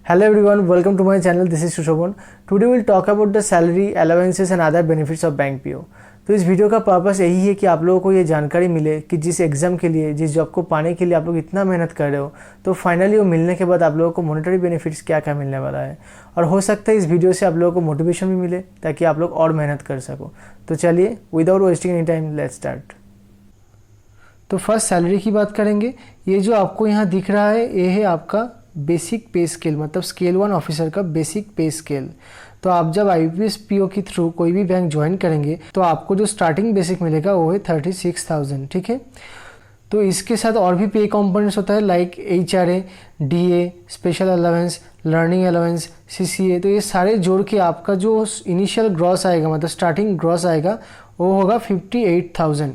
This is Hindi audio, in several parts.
Hello everyone, welcome to my channel. This is Sushobhan. Today we'll talk about the salary, allowances and other benefits of bank PO. तो इस वीडियो का पर्पस यही है कि आप लोगों को ये जानकारी मिले कि जिस एग्ज़ाम के लिए, जिस जॉब को पाने के लिए आप लोग इतना मेहनत कर रहे हो, तो फाइनली वो मिलने के बाद आप लोगों को मॉनेटरी बेनिफिट्स क्या क्या मिलने वाला है। और हो सकता है इस वीडियो से आप लोगों को मोटिवेशन भी मिले ताकि आप लोग और मेहनत कर सको। तो चलिए without wasting any time let's start. तो फर्स्ट सैलरी की बात करेंगे। ये जो आपको यहाँ दिख रहा है ये है आपका बेसिक पे स्केल, मतलब स्केल 1 ऑफिसर का बेसिक पे स्केल। तो आप जब IBPS PO के थ्रू कोई भी बैंक ज्वाइन करेंगे तो आपको जो स्टार्टिंग बेसिक मिलेगा वो है 36,000, ठीक है। तो इसके साथ और भी पे कंपोनेंट्स होता है like HRA, DA, special allowance, learning allowance, CCA। तो ये सारे जोड़ के आपका जो इनिशियल ग्रॉस आएगा, मतलब स्टार्टिंग ग्रॉस आएगा, वो होगा 58,000,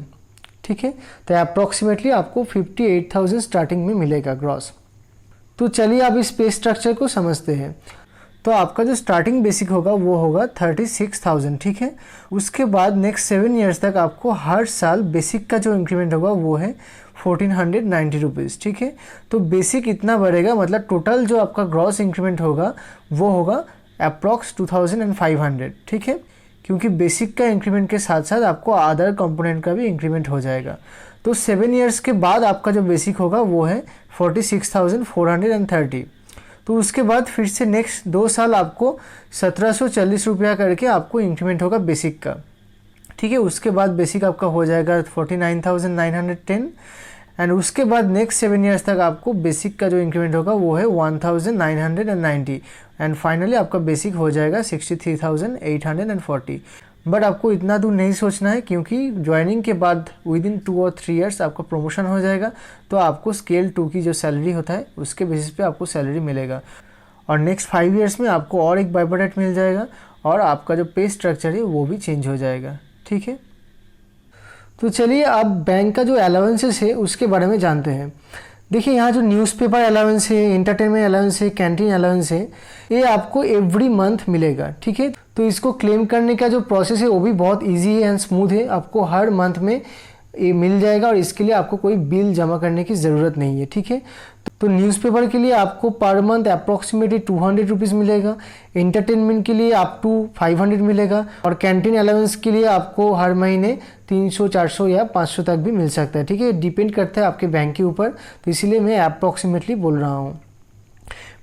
ठीक है। तो अप्रॉक्सीमेटली आपको 58,000 स्टार्टिंग में मिलेगा ग्रॉस। तो चलिए अब इस पे स्ट्रक्चर को समझते हैं। तो आपका जो स्टार्टिंग बेसिक होगा वो होगा 36,000, ठीक है। उसके बाद नेक्स्ट 7 ईयर्स तक आपको हर साल बेसिक का जो इंक्रीमेंट होगा वो है 1490 रुपीज़, ठीक है। तो बेसिक इतना बढ़ेगा, मतलब टोटल जो आपका ग्रॉस इंक्रीमेंट होगा वो होगा अप्रॉक्स 2500, ठीक है। क्योंकि बेसिक का इंक्रीमेंट के साथ साथ आपको अदर कंपोनेंट का भी इंक्रीमेंट हो जाएगा। तो 7 ईयर्स के बाद आपका जो बेसिक होगा वो है 46,430। तो उसके बाद फिर से नेक्स्ट 2 साल आपको 1740 रुपया करके आपको इंक्रीमेंट होगा बेसिक का, ठीक है। उसके बाद बेसिक आपका हो जाएगा 49,910 एंड उसके बाद नेक्स्ट 7 ईयर्स तक आपको बेसिक का जो इंक्रीमेंट होगा वो है 1,990 एंड फाइनली आपका बेसिक हो जाएगा 63,840। बट आपको इतना दूर नहीं सोचना है क्योंकि ज्वाइनिंग के बाद विद इन 2 और 3 ईयर्स आपका प्रमोशन हो जाएगा। तो आपको स्केल 2 की जो सैलरी होता है उसके बेसिस पे आपको सैलरी मिलेगा और नेक्स्ट 5 ईयर्स में आपको और एक बाइबोडेट मिल जाएगा और आपका जो पे स्ट्रक्चर है वो भी चेंज हो जाएगा, ठीक है। तो चलिए अब बैंक का जो अलाउंसेस है उसके बारे में जानते हैं। देखिए यहाँ जो न्यूज़पेपर अलाउंस है, एंटरटेनमेंट अलाउंस है, कैंटीन अलाउंस है, ये आपको एवरी मंथ मिलेगा, ठीक है। तो इसको क्लेम करने का जो प्रोसेस है वो भी बहुत इजी है एंड स्मूथ है। आपको हर मंथ में ये मिल जाएगा और इसके लिए आपको कोई बिल जमा करने की ज़रूरत नहीं है, ठीक है। तो न्यूज़पेपर के लिए आपको पर मंथ अप्रॉक्सीमेटली 200 रुपीज़ मिलेगा, एंटरटेनमेंट के लिए अप टू 500 मिलेगा और कैंटीन अलाउंस के लिए आपको हर महीने 300, 400 या 500 तक भी मिल सकता है, ठीक है। डिपेंड करता है आपके बैंक के ऊपर, तो इसीलिए मैं अप्रॉक्सीमेटली बोल रहा हूँ।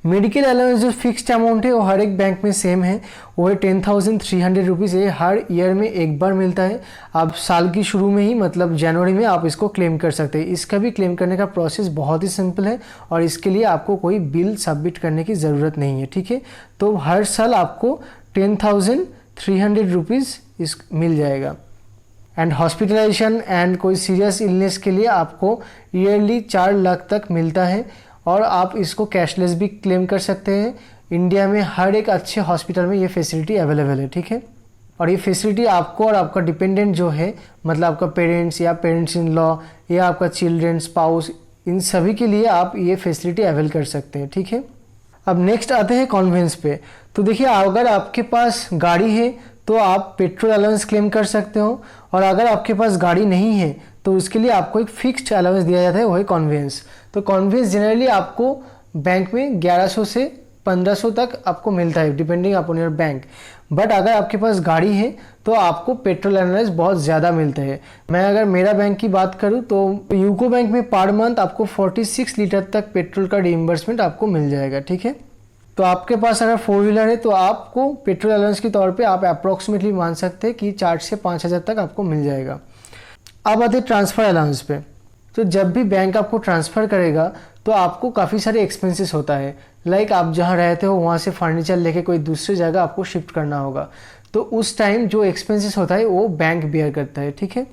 मेडिकल अलाउंस जो फिक्स्ड अमाउंट है वो हर एक बैंक में सेम है, वो है 10,300 रुपीज़ है। हर ईयर में एक बार मिलता है। आप साल की शुरू में ही, मतलब जनवरी में आप इसको क्लेम कर सकते हैं। इसका भी क्लेम करने का प्रोसेस बहुत ही सिंपल है और इसके लिए आपको कोई बिल सबमिट करने की ज़रूरत नहीं है, ठीक है। तो हर साल आपको 10,300 रुपीज़ इस मिल जाएगा एंड हॉस्पिटलाइजेशन एंड कोई सीरियस इलनेस के लिए आपको ईयरली 4 लाख तक मिलता है और आप इसको कैशलेस भी क्लेम कर सकते हैं। इंडिया में हर एक अच्छे हॉस्पिटल में ये फैसिलिटी अवेलेबल है, ठीक है। और ये फैसिलिटी आपको और आपका डिपेंडेंट जो है, मतलब आपका पेरेंट्स या पेरेंट्स इन लॉ या आपका चिल्ड्रेन, स्पाउस, इन सभी के लिए आप ये फैसिलिटी अवेल कर सकते हैं, ठीक है। अब नेक्स्ट आते हैं कॉन्वेंस पे। तो देखिए अगर आपके पास गाड़ी है तो आप पेट्रोल अलाउंस क्लेम कर सकते हो और अगर आपके पास गाड़ी नहीं है तो उसके लिए आपको एक फिक्स्ड अलाउंस दिया जाता है, वो है कॉन्वेंस। तो कॉन्वेंस जनरली आपको बैंक में 1100 से 1500 तक आपको मिलता है depending upon your bank. But अगर आपके पास गाड़ी है तो आपको पेट्रोल अलाउंस बहुत ज़्यादा मिलता है। मैं अगर मेरा बैंक की बात करूं तो यूको बैंक में पर मंथ आपको 46 लीटर तक पेट्रोल का रिइंबर्समेंट आपको मिल जाएगा, ठीक है। तो आपके पास अगर 4 व्हीलर है तो आपको पेट्रोल अलाउंस के तौर पे आप अप्रॉक्सीमेटली मान सकते हैं कि 4 से 5,000 तक आपको मिल जाएगा। अब आते ट्रांसफ़र अलाउंस पे। तो जब भी बैंक आपको ट्रांसफ़र करेगा तो आपको काफ़ी सारे एक्सपेंसेस होता है, लाइक आप जहाँ रहते हो वहाँ से फर्नीचर लेके कोई दूसरी जगह आपको शिफ्ट करना होगा। तो उस टाइम जो एक्सपेंसेस होता है वो बैंक बेयर करता है, ठीक है।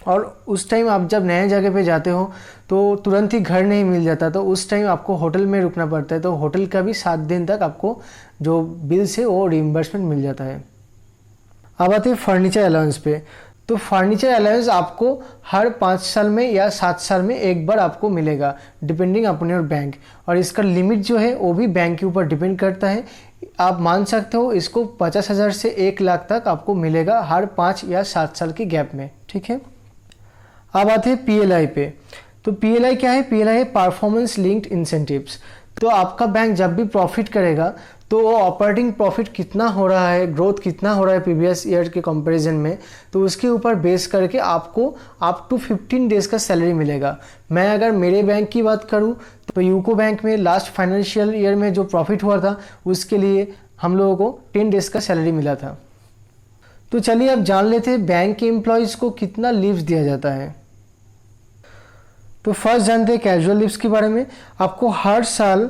और उस टाइम आप जब नए जगह पे जाते हो तो तुरंत ही घर नहीं मिल जाता, तो उस टाइम आपको होटल में रुकना पड़ता है। तो होटल का भी 7 दिन तक आपको जो बिल्स है वो रिइंबर्समेंट मिल जाता है। अब आते हैं फर्नीचर अलाउंस पे। तो फर्नीचर अलाउंस आपको हर 5 साल में या 7 साल में एक बार आपको मिलेगा डिपेंडिंग अपॉन योर बैंक और इसका लिमिट जो है वो भी बैंक के ऊपर डिपेंड करता है। आप मान सकते हो इसको 50,000 से 1 लाख तक आपको मिलेगा हर 5 या 7 साल के गैप में, ठीक है। अब आते हैं PLI पे। तो PLI क्या है? PLI है परफॉर्मेंस लिंक्ड इंसेंटिव्स। तो आपका बैंक जब भी प्रॉफिट करेगा तो वो ऑपरेटिंग प्रॉफिट कितना हो रहा है, ग्रोथ कितना हो रहा है प्रीवियस ईयर के कंपैरिजन में, तो उसके ऊपर बेस करके आपको अप टू 15 डेज का सैलरी मिलेगा। मैं अगर मेरे बैंक की बात करूं तो यूको बैंक में लास्ट फाइनेंशियल ईयर में जो प्रॉफिट हुआ था उसके लिए हम लोगों को 10 डेज का सैलरी मिला था। तो चलिए अब जान लेते हैं बैंक के एम्प्लॉयज़ को कितना लीव्स दिया जाता है। तो फर्स्ट जानते हैं कैजुअल लीव्स के बारे में। आपको हर साल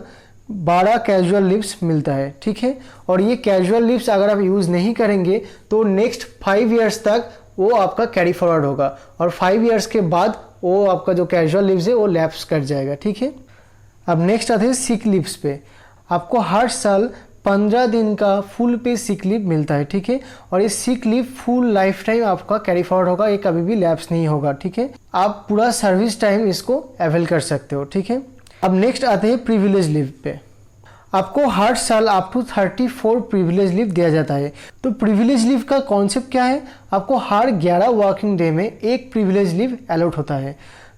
12 कैजुअल लीव्स मिलता है, ठीक है। और ये कैजुअल लीव्स अगर आप यूज़ नहीं करेंगे तो नेक्स्ट 5 ईयर्स तक वो आपका कैरी फॉरवर्ड होगा और 5 ईयर्स के बाद वो आपका जो कैजुअल लीव्स है वो लैप्स कर जाएगा, ठीक है। अब नेक्स्ट आते हैं सिक लीव्स पे। आपको हर साल 15 दिन का फुल पे सिक लीव मिलता है, ठीक है। और ये sick leave full life time आपका कैरी फॉरवर्ड होगा, ये कभी भी लैप्स नहीं होगा, ठीक है। आप पूरा सर्विस टाइम इसको अवेल कर सकते हो, ठीक है। अब नेक्स्ट आते हैं प्रिविलेज लीव पे। आपको हर साल अप टू 34 प्रिविलेज लीव दिया जाता है। तो प्रिविलेज लीव का कॉन्सेप्ट क्या है, आपको हर 11 वर्किंग डे में एक प्रिविलेज लीव अलॉट होता है।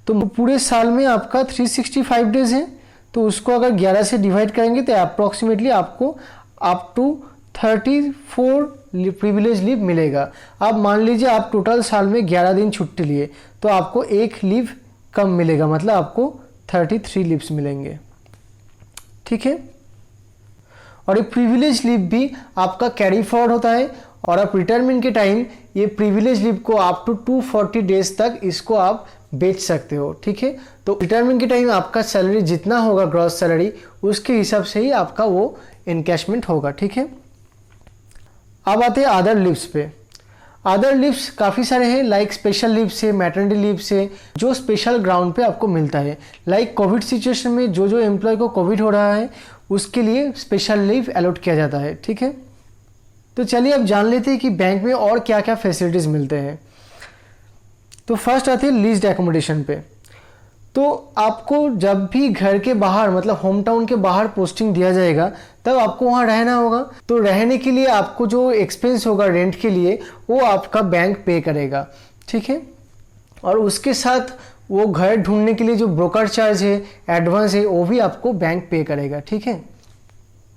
तो पूरे साल में आपका 365 डेज है, तो उसको अगर 11 से डिवाइड करेंगे तो अप्रॉक्सीमेटली आपको अप टू 34 प्रिविलेज लीव मिलेगा। अब मान लीजिए आप टोटल साल में 11 दिन छुट्टी लिए तो आपको एक लीव कम मिलेगा, मतलब आपको 33 लीव्स मिलेंगे, ठीक है। और ये प्रिविलेज लीव भी आपका कैरी फॉरवर्ड होता है और आप रिटायरमेंट के टाइम ये प्रिविलेज लीव को अप टू 240 डेज तक इसको आप बेच सकते हो, ठीक है। तो रिटायरमेंट के टाइम आपका सैलरी जितना होगा ग्रॉस सैलरी उसके हिसाब से ही आपका वो इनकैशमेंट होगा, ठीक है। अब आते हैं अदर लीव्स पे। अदर लीव्स काफ़ी सारे हैं, लाइक स्पेशल लीव से, मैटरनिटी लीव से, जो स्पेशल ग्राउंड पे आपको मिलता है। लाइक कोविड सिचुएशन में जो एम्प्लॉय को कोविड हो रहा है उसके लिए स्पेशल लीव अलॉट किया जाता है, ठीक है। तो चलिए अब जान लेते हैं कि बैंक में और क्या क्या फैसिलिटीज़ मिलते हैं। तो फर्स्ट आते हैं लीज्ड एकोमोडेशन पे। तो आपको जब भी घर के बाहर मतलब होम टाउन के बाहर पोस्टिंग दिया जाएगा तब आपको वहाँ रहना होगा। तो रहने के लिए आपको जो एक्सपेंस होगा रेंट के लिए वो आपका बैंक पे करेगा, ठीक है। और उसके साथ वो घर ढूंढने के लिए जो ब्रोकर चार्ज है, एडवांस है, वो भी आपको बैंक पे करेगा, ठीक है।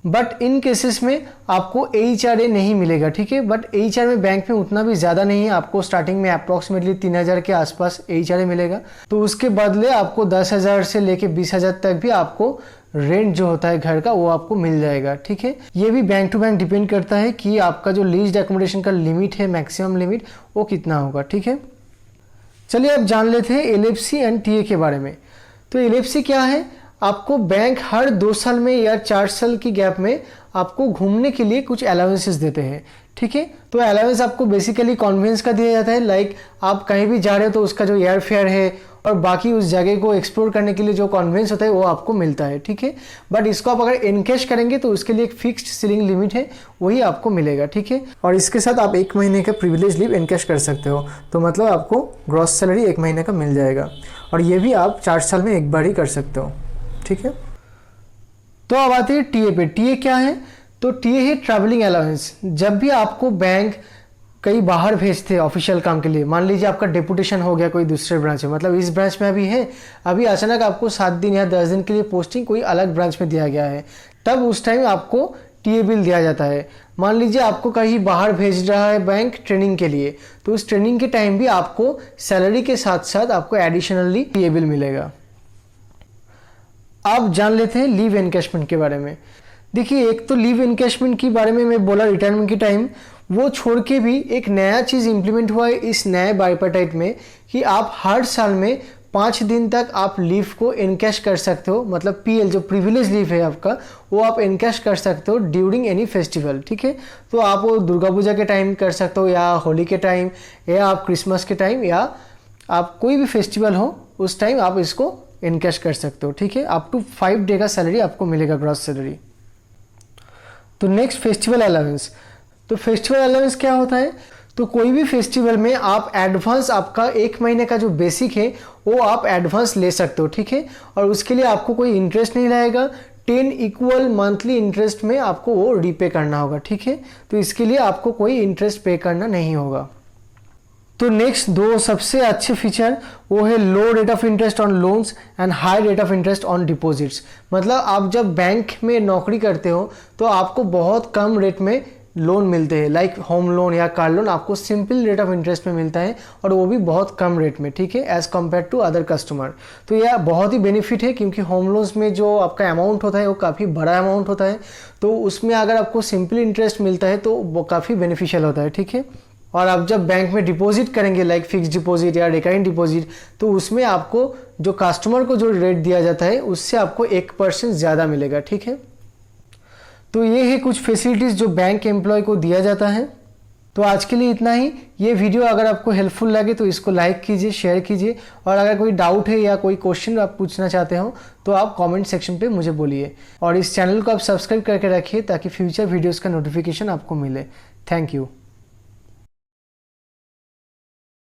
बट इन केसेस में आपको AHRA नहीं मिलेगा, ठीक है। बट AHRA में बैंक में उतना भी ज़्यादा नहीं है, आपको स्टार्टिंग में अप्रॉक्सीमेटली 3000 के आसपास AHRA मिलेगा। तो उसके बदले आपको 10,000 से लेके 20,000 तक भी आपको रेंट जो होता है घर का वो आपको मिल जाएगा, ठीक है। ये भी बैंक टू बैंक डिपेंड करता है कि आपका जो लीज्ड एकोमोडेशन का लिमिट है, मैक्सिमम लिमिट, वो कितना होगा, ठीक है। चलिए अब जान लेते हैं LFC एंड TA के बारे में। तो LFC क्या है, आपको बैंक हर 2 साल में या 4 साल की गैप में आपको घूमने के लिए कुछ अलाउंसेस देते हैं, ठीक है। तो अलाउंस आपको बेसिकली कन्वीनियंस का दिया जाता है, लाइक आप कहीं भी जा रहे हो तो उसका जो एयर फेयर है और बाकी उस जगह को एक्सप्लोर करने के लिए जो कन्वीनियंस होता है वो आपको मिलता है, ठीक है। बट इसको आप अगर इनकैश करेंगे तो उसके लिए एक फिक्स्ड सीलिंग लिमिट है, वही आपको मिलेगा, ठीक है। और इसके साथ आप 1 महीने का प्रिविलेज लीव इनकैश कर सकते हो, तो मतलब आपको ग्रॉस सैलरी 1 महीने का मिल जाएगा। और ये भी आप 4 साल में एक बार ही कर सकते हो, ठीक है। तो अब आते हैं TA पे। TA क्या है, तो TA है ट्रैवलिंग अलाउंस। जब भी आपको बैंक कहीं बाहर भेजते हैं ऑफिशियल काम के लिए, मान लीजिए आपका डेपुटेशन हो गया कोई दूसरे ब्रांच में, मतलब इस ब्रांच में अभी है, अभी अचानक आपको 7 दिन या 10 दिन के लिए पोस्टिंग कोई अलग ब्रांच में दिया गया है, तब उस टाइम आपको TA बिल दिया जाता है। मान लीजिए आपको कहीं बाहर भेज रहा है बैंक ट्रेनिंग के लिए, तो उस ट्रेनिंग के टाइम भी आपको सैलरी के साथ साथ आपको एडिशनली TA बिल मिलेगा। अब जान लेते हैं लीव एनकैशमेंट के बारे में। देखिए, एक तो लीव एनकैशमेंट के बारे में मैं बोला रिटायरमेंट के टाइम, वो छोड़ के भी एक नया चीज़ इंप्लीमेंट हुआ है इस नए बाइपार्टाइट में कि आप हर साल में 5 दिन तक आप लीव को इनकैश कर सकते हो। मतलब PL जो प्रिविलेज लीव है आपका, वो आप इनकैश कर सकते हो ड्यूरिंग एनी फेस्टिवल, ठीक है। तो आप वो दुर्गा पूजा के टाइम कर सकते हो, या होली के टाइम, या आप क्रिसमस के टाइम, या आप कोई भी फेस्टिवल हो उस टाइम आप इसको इनकैश कर सकते हो, ठीक है। अप टू 5 डे का सैलरी आपको मिलेगा, ग्रॉस सैलरी। तो नेक्स्ट फेस्टिवल अलाउंस। तो फेस्टिवल अलाउंस क्या होता है, तो कोई भी फेस्टिवल में आप एडवांस आपका 1 महीने का जो बेसिक है वो आप एडवांस ले सकते हो, ठीक है। और उसके लिए आपको कोई इंटरेस्ट नहीं रहेगा, 10 इक्वल मंथली इंटरेस्ट में आपको वो रीपे करना होगा, ठीक है। तो इसके लिए आपको कोई इंटरेस्ट पे करना नहीं होगा। तो नेक्स्ट दो सबसे अच्छे फीचर वो है low rate of interest on loans and high rate of interest on deposits. मतलब आप जब बैंक में नौकरी करते हो तो आपको बहुत कम रेट में लोन मिलते हैं, लाइक होम लोन या कार लोन आपको सिंपल रेट ऑफ इंटरेस्ट में मिलता है और वो भी बहुत कम रेट में, ठीक है, as compare to other customer. तो यह बहुत ही बेनिफिट है क्योंकि होम लोन्स में जो आपका अमाउंट होता है वो काफ़ी बड़ा अमाउंट होता है, तो उसमें अगर आपको सिंपल इंटरेस्ट मिलता है तो वो काफ़ी बेनिफिशियल होता है, ठीक है। और आप जब बैंक में डिपॉजिट करेंगे लाइक फिक्स डिपॉजिट या रिकरिंग डिपॉजिट, तो उसमें आपको जो कस्टमर को जो रेट दिया जाता है उससे आपको 1% ज़्यादा मिलेगा, ठीक है। तो ये है कुछ फैसिलिटीज़ जो बैंक एम्प्लॉय को दिया जाता है। तो आज के लिए इतना ही। ये वीडियो अगर आपको हेल्पफुल लगे तो इसको लाइक कीजिए, शेयर कीजिए, और अगर कोई डाउट है या कोई क्वेश्चन आप पूछना चाहते हो तो आप कमेंट सेक्शन पे मुझे बोलिए, और इस चैनल को आप सब्सक्राइब करके रखिए ताकि फ्यूचर वीडियोस का नोटिफिकेशन आपको मिले। Thank you.